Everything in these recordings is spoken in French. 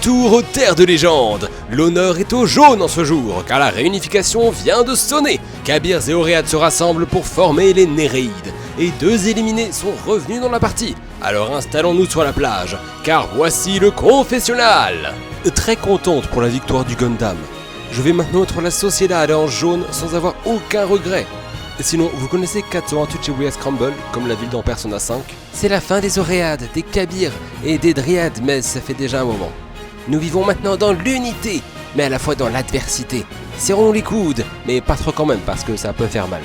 retour aux terres de légende. L'honneur est au jaune en ce jour, car la réunification vient de sonner. Kabyres et Oréades se rassemblent pour former les Néréides, et 2 éliminés sont revenus dans la partie. Alors installons-nous sur la plage, car voici le confessionnal. Très contente pour la victoire du Gundam. Je vais maintenant être la Sociedad en jaune sans avoir aucun regret. Sinon, vous connaissez Katsuan Shibuya Scramble, comme la ville dans Persona 5 ? C'est la fin des Oréades, des Kabyres et des Dryades, mais ça fait déjà un moment. Nous vivons maintenant dans l'unité, mais à la fois dans l'adversité. Serrons les coudes, mais pas trop quand même, parce que ça peut faire mal.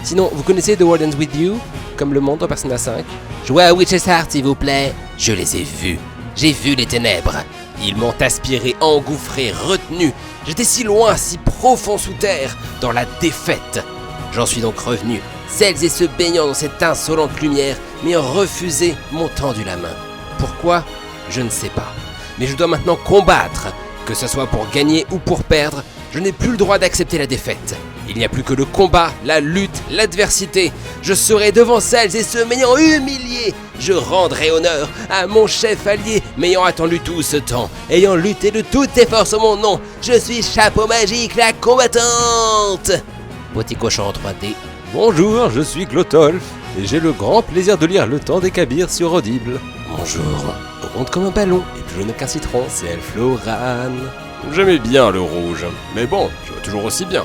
Sinon, vous connaissez The World Ends With You, comme le monde dans Persona 5 ? Jouez à Witch's Heart, s'il vous plaît. Je les ai vus. J'ai vu les ténèbres. Ils m'ont aspiré, engouffré, retenu. J'étais si loin, si profond sous terre, dans la défaite. J'en suis donc revenu. Celles et ceux baignant dans cette insolente lumière m'ayant refusé m'ont tendu la main. Pourquoi ? Je ne sais pas. Mais je dois maintenant combattre. Que ce soit pour gagner ou pour perdre, je n'ai plus le droit d'accepter la défaite. Il n'y a plus que le combat, la lutte, l'adversité. Je serai devant celles et ceux m'ayant humilié. Je rendrai honneur à mon chef allié m'ayant attendu tout ce temps, ayant lutté de toutes tes forces en mon nom. Je suis Chapeau Magique, la combattante. Petit cochon en 3D. Bonjour, je suis Glotolf, et j'ai le grand plaisir de lire Le Temps des Kabyres sur Audible. Bonjour, ronde comme un ballon, et plus jaune qu'un citron, c'est Elfloran. J'aimais bien le rouge, mais bon, je vois toujours aussi bien.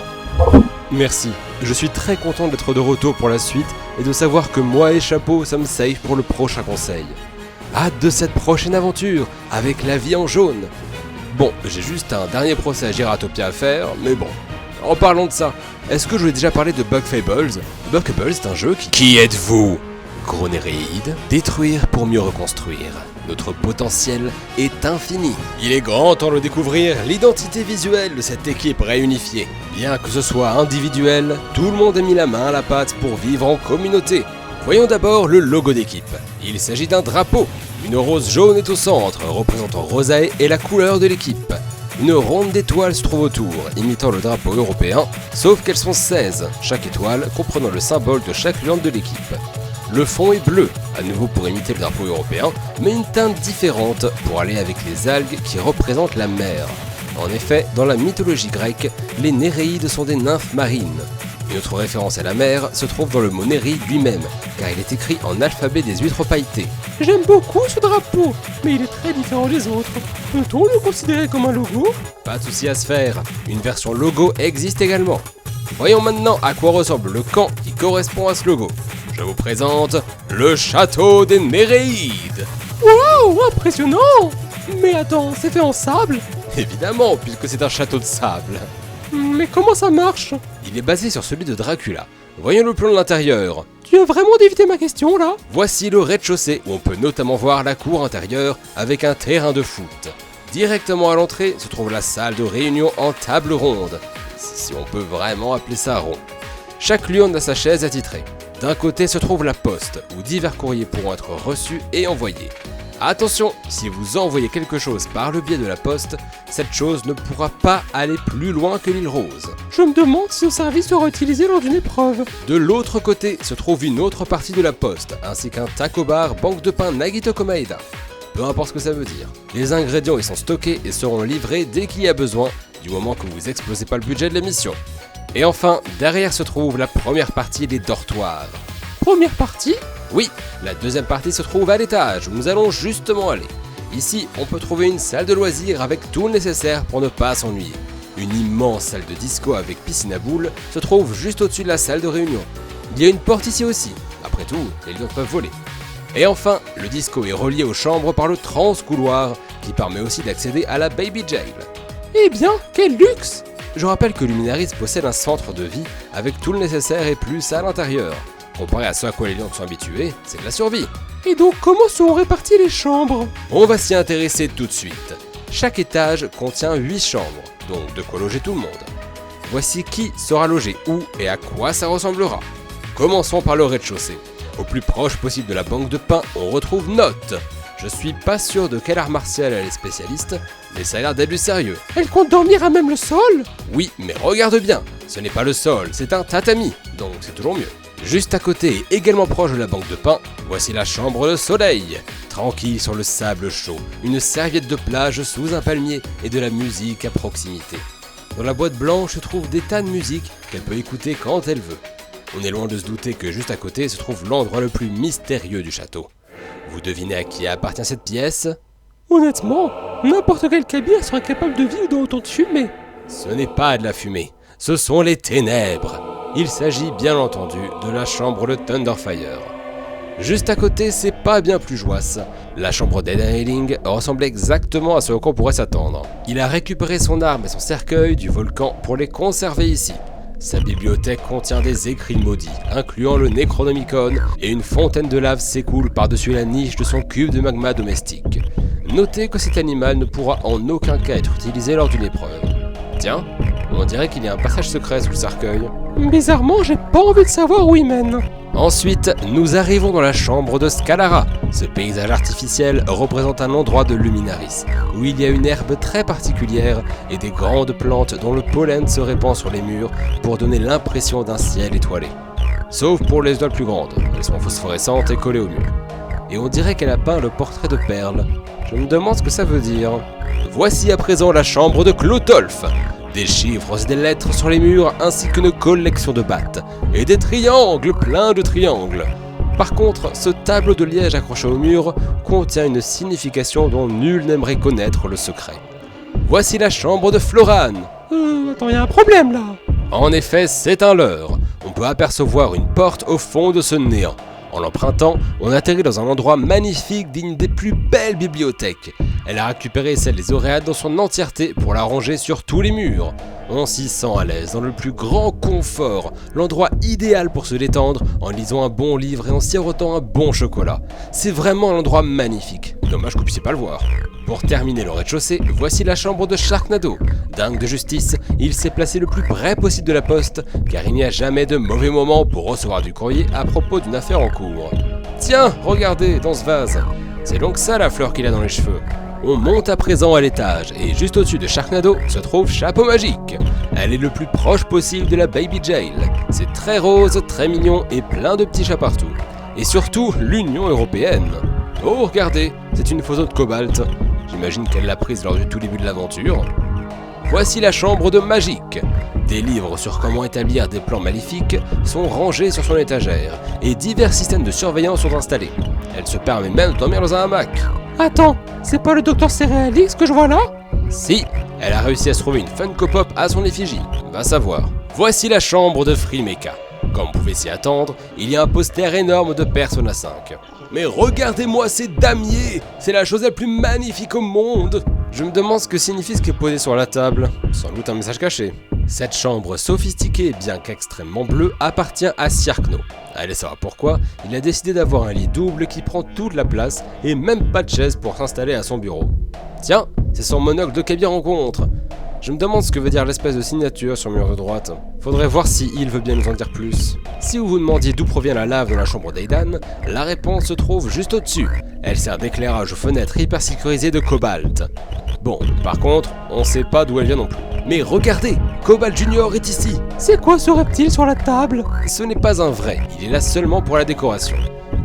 Merci, je suis très content d'être de retour pour la suite, et de savoir que moi et Chapeau sommes safe pour le prochain conseil. Hâte de cette prochaine aventure, avec la vie en jaune. Bon, j'ai juste un dernier procès à Giratopia à faire, mais bon. En parlant de ça, est-ce que je vous ai déjà parlé de Bug Fables ? Bug Fables est un jeu Qui êtes-vous ? Gros Néréide, détruire pour mieux reconstruire. Notre potentiel est infini. Il est grand temps de découvrir l'identité visuelle de cette équipe réunifiée. Bien que ce soit individuel, tout le monde a mis la main à la pâte pour vivre en communauté. Voyons d'abord le logo d'équipe. Il s'agit d'un drapeau. Une rose jaune est au centre, représentant Rosae et la couleur de l'équipe. Une ronde d'étoiles se trouve autour, imitant le drapeau européen, sauf qu'elles sont 16, chaque étoile comprenant le symbole de chaque lion de l'équipe. Le fond est bleu, à nouveau pour imiter le drapeau européen, mais une teinte différente pour aller avec les algues qui représentent la mer. En effet, dans la mythologie grecque, les Néréides sont des nymphes marines. Une autre référence à la mer se trouve dans le mot Néri lui-même, car il est écrit en alphabet des huîtres pailletées. J'aime beaucoup ce drapeau, mais il est très différent des autres. Peut-on le considérer comme un logo ? Pas de souci à se faire, une version logo existe également. Voyons maintenant à quoi ressemble le camp qui correspond à ce logo. Je vous présente le château des Néréides. Waouh, impressionnant ! Mais attends, c'est fait en sable ? Évidemment, puisque c'est un château de sable. Mais comment ça marche ? Il est basé sur celui de Dracula. Voyons le plan de l'intérieur. Tu as vraiment d'éviter ma question là ? Voici le rez-de-chaussée où on peut notamment voir la cour intérieure avec un terrain de foot. Directement à l'entrée se trouve la salle de réunion en table ronde, si on peut vraiment appeler ça rond. Chaque lion a sa chaise attitrée. D'un côté se trouve la poste, où divers courriers pourront être reçus et envoyés. Attention, si vous envoyez quelque chose par le biais de la poste, cette chose ne pourra pas aller plus loin que l'île Rose. Je me demande si ce service sera utilisé lors d'une épreuve. De l'autre côté se trouve une autre partie de la poste, ainsi qu'un taco bar banque de pain Nagito Komaeda. Peu importe ce que ça veut dire. Les ingrédients y sont stockés et seront livrés dès qu'il y a besoin, du moment que vous explosez pas le budget de l'émission. Et enfin, derrière se trouve la première partie des dortoirs. Première partie ? Oui, la deuxième partie se trouve à l'étage où nous allons justement aller. Ici, on peut trouver une salle de loisirs avec tout le nécessaire pour ne pas s'ennuyer. Une immense salle de disco avec piscine à boules se trouve juste au-dessus de la salle de réunion. Il y a une porte ici aussi. Après tout, les lions peuvent voler. Et enfin, le disco est relié aux chambres par le trans-couloir qui permet aussi d'accéder à la Baby Jail. Eh bien, quel luxe ! Je rappelle que Luminaris possède un centre de vie avec tout le nécessaire et plus à l'intérieur. Comparé à ce à quoi les lions sont habitués, c'est de la survie. Et donc comment seront réparties les chambres ? On va s'y intéresser tout de suite. Chaque étage contient 8 chambres, donc de quoi loger tout le monde. Voici qui sera logé où et à quoi ça ressemblera. Commençons par le rez-de-chaussée. Au plus proche possible de la banque de pain, on retrouve Note. Je suis pas sûr de quel art martial elle est spécialiste, mais ça a l'air d'être du sérieux. Elle compte dormir à même le sol ? Oui, mais regarde bien. Ce n'est pas le sol, c'est un tatami, donc c'est toujours mieux. Juste à côté et également proche de la banque de pain, voici la chambre de soleil. Tranquille sur le sable chaud, une serviette de plage sous un palmier et de la musique à proximité. Dans la boîte blanche se trouvent des tas de musique qu'elle peut écouter quand elle veut. On est loin de se douter que juste à côté se trouve l'endroit le plus mystérieux du château. Vous devinez à qui appartient cette pièce ? Honnêtement, n'importe quel kabyle serait capable de vivre dans autant de fumée. Ce n'est pas de la fumée, ce sont les ténèbres. Il s'agit bien entendu de la chambre de Thunderfire. Juste à côté, c'est pas bien plus joisse. La chambre d'Eden Heiling ressemble exactement à ce qu'on pourrait s'attendre. Il a récupéré son arme et son cercueil du volcan pour les conserver ici. Sa bibliothèque contient des écrits maudits, incluant le Necronomicon, et une fontaine de lave s'écoule par-dessus la niche de son cube de magma domestique. Notez que cet animal ne pourra en aucun cas être utilisé lors d'une épreuve. Tiens, on dirait qu'il y a un passage secret sous le cercueil. Bizarrement, j'ai pas envie de savoir où il mène. Ensuite, nous arrivons dans la chambre de Scalara. Ce paysage artificiel représente un endroit de Luminaris, où il y a une herbe très particulière et des grandes plantes dont le pollen se répand sur les murs pour donner l'impression d'un ciel étoilé. Sauf pour les étoiles plus grandes, elles sont phosphorescentes et collées au mur. Et on dirait qu'elle a peint le portrait de Perle. Je me demande ce que ça veut dire. Voici à présent la chambre de Clotolf. Des chiffres et des lettres sur les murs ainsi qu'une collection de battes. Et des triangles, plein de triangles. Par contre, ce tableau de liège accroché au mur contient une signification dont nul n'aimerait connaître le secret. Voici la chambre de Floran. Attends, y a un problème là. En effet, c'est un leurre. On peut apercevoir une porte au fond de ce néant. En l'empruntant, on atterrit dans un endroit magnifique digne des plus belles bibliothèques. Elle a récupéré celle des Auréades dans son entièreté pour la ranger sur tous les murs. On s'y sent à l'aise, dans le plus grand confort, l'endroit idéal pour se détendre en lisant un bon livre et en sirotant un bon chocolat. C'est vraiment un endroit magnifique. Dommage que vous puissiez pas le voir. Pour terminer le rez-de-chaussée, voici la chambre de Sharknado. Dingue de justice, il s'est placé le plus près possible de la poste, car il n'y a jamais de mauvais moment pour recevoir du courrier à propos d'une affaire en cours. Tiens, regardez, dans ce vase. C'est donc ça la fleur qu'il a dans les cheveux. On monte à présent à l'étage, et juste au-dessus de Sharknado se trouve Chapeau Magique. Elle est le plus proche possible de la Baby Jail. C'est très rose, très mignon et plein de petits chats partout. Et surtout, l'Union Européenne. Oh, regardez, c'est une photo de Cobalt. J'imagine qu'elle l'a prise lors du tout début de l'aventure. Voici la chambre de Magique. Des livres sur comment établir des plans maléfiques sont rangés sur son étagère, et divers systèmes de surveillance sont installés. Elle se permet même de dormir dans un hamac. Attends, c'est pas le docteur Céréalix que je vois là? Si, elle a réussi à se trouver une Funko Pop à son effigie, va savoir. Voici la chambre de Freemecha. Comme vous pouvez s'y attendre, il y a un poster énorme de Persona 5. Mais regardez-moi ces damiers! C'est la chose la plus magnifique au monde! Je me demande ce que signifie ce qui est posé sur la table. Sans doute un message caché. Cette chambre sophistiquée, bien qu'extrêmement bleue, appartient à Siarkno. Allez savoir pourquoi, il a décidé d'avoir un lit double qui prend toute la place et même pas de chaise pour s'installer à son bureau. Tiens, c'est son monocle de Kabir rencontre. Je me demande ce que veut dire l'espèce de signature sur le mur de droite. Faudrait voir si il veut bien nous en dire plus. Si vous vous demandiez d'où provient la lave dans la chambre d'Aidan, la réponse se trouve juste au-dessus. Elle sert d'éclairage aux fenêtres hyper sécurisées de Cobalt. Bon, par contre, on sait pas d'où elle vient non plus. Mais regardez, Cobalt Junior est ici. C'est quoi ce reptile sur la table? Ce n'est pas un vrai, il est là seulement pour la décoration.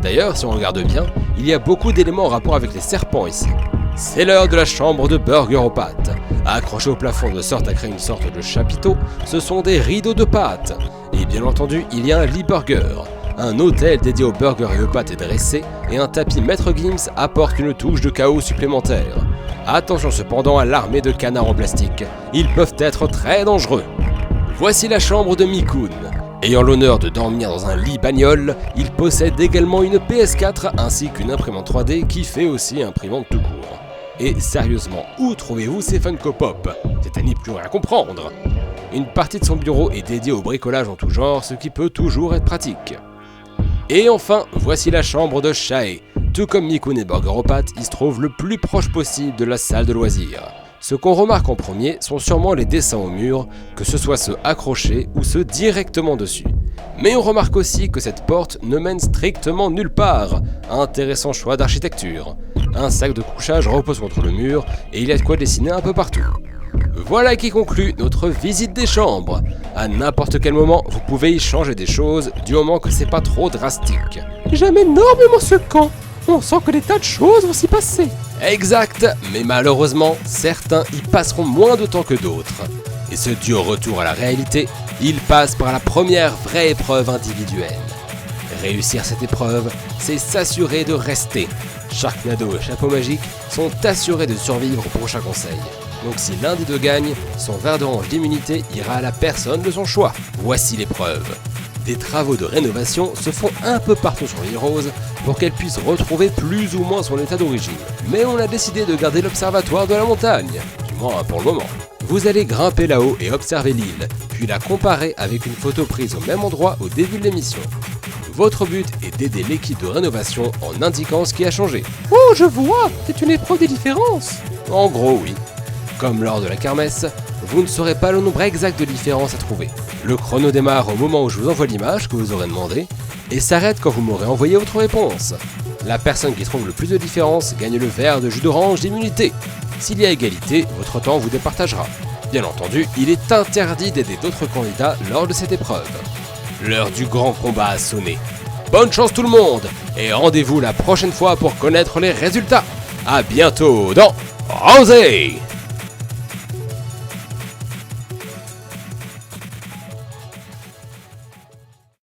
D'ailleurs, si on regarde bien, il y a beaucoup d'éléments en rapport avec les serpents ici. C'est l'heure de la chambre de Burger aux pâtes. Accrochés au plafond de sorte à créer une sorte de chapiteau, ce sont des rideaux de pâtes. Et bien entendu, il y a un lit burger. Un hôtel dédié aux burgers et aux pâtes est dressé, et un tapis Maître Gims apporte une touche de chaos supplémentaire. Attention cependant à l'armée de canards en plastique, ils peuvent être très dangereux. Voici la chambre de Mikun. Ayant l'honneur de dormir dans un lit bagnole, il possède également une PS4 ainsi qu'une imprimante 3D qui fait aussi imprimante tout court. Et sérieusement, où trouvez-vous ces Funko Pop? C'est à n'y plus rien comprendre. Une partie de son bureau est dédiée au bricolage en tout genre, ce qui peut toujours être pratique. Et enfin, voici la chambre de Shae. Tout comme Mikun et Burger aux pâtes, il se trouve le plus proche possible de la salle de loisirs. Ce qu'on remarque en premier sont sûrement les dessins au mur, que ce soit ceux accrochés ou ceux directement dessus. Mais on remarque aussi que cette porte ne mène strictement nulle part. Intéressant choix d'architecture. Un sac de couchage repose contre le mur et il y a de quoi dessiner un peu partout. Voilà qui conclut notre visite des chambres. À n'importe quel moment, vous pouvez y changer des choses, du moment que c'est pas trop drastique. J'aime énormément ce camp. On sent que des tas de choses vont s'y passer. Exact, mais malheureusement, certains y passeront moins de temps que d'autres. Et ce dur retour à la réalité, il passe par la première vraie épreuve individuelle. Réussir cette épreuve, c'est s'assurer de rester. Sharknado et Chapeau Magique sont assurés de survivre au prochain conseil. Donc si l'un des deux gagne, son verre d'orange d'immunité ira à la personne de son choix. Voici l'épreuve. Des travaux de rénovation se font un peu partout sur l'île Rose pour qu'elle puisse retrouver plus ou moins son état d'origine. Mais on a décidé de garder l'observatoire de la montagne, du moins pour le moment. Vous allez grimper là-haut et observer l'île, puis la comparer avec une photo prise au même endroit au début de l'émission. Votre but est d'aider l'équipe de rénovation en indiquant ce qui a changé. Oh, je vois, c'est une épreuve des différences. En gros, oui. Comme lors de la kermesse, vous ne saurez pas le nombre exact de différences à trouver. Le chrono démarre au moment où je vous envoie l'image que vous aurez demandé et s'arrête quand vous m'aurez envoyé votre réponse. La personne qui trouve le plus de différences gagne le verre de jus d'orange d'immunité. S'il y a égalité, votre temps vous départagera. Bien entendu, il est interdit d'aider d'autres candidats lors de cette épreuve. L'heure du grand combat a sonné. Bonne chance tout le monde et rendez-vous la prochaine fois pour connaître les résultats. A bientôt dans Rosé.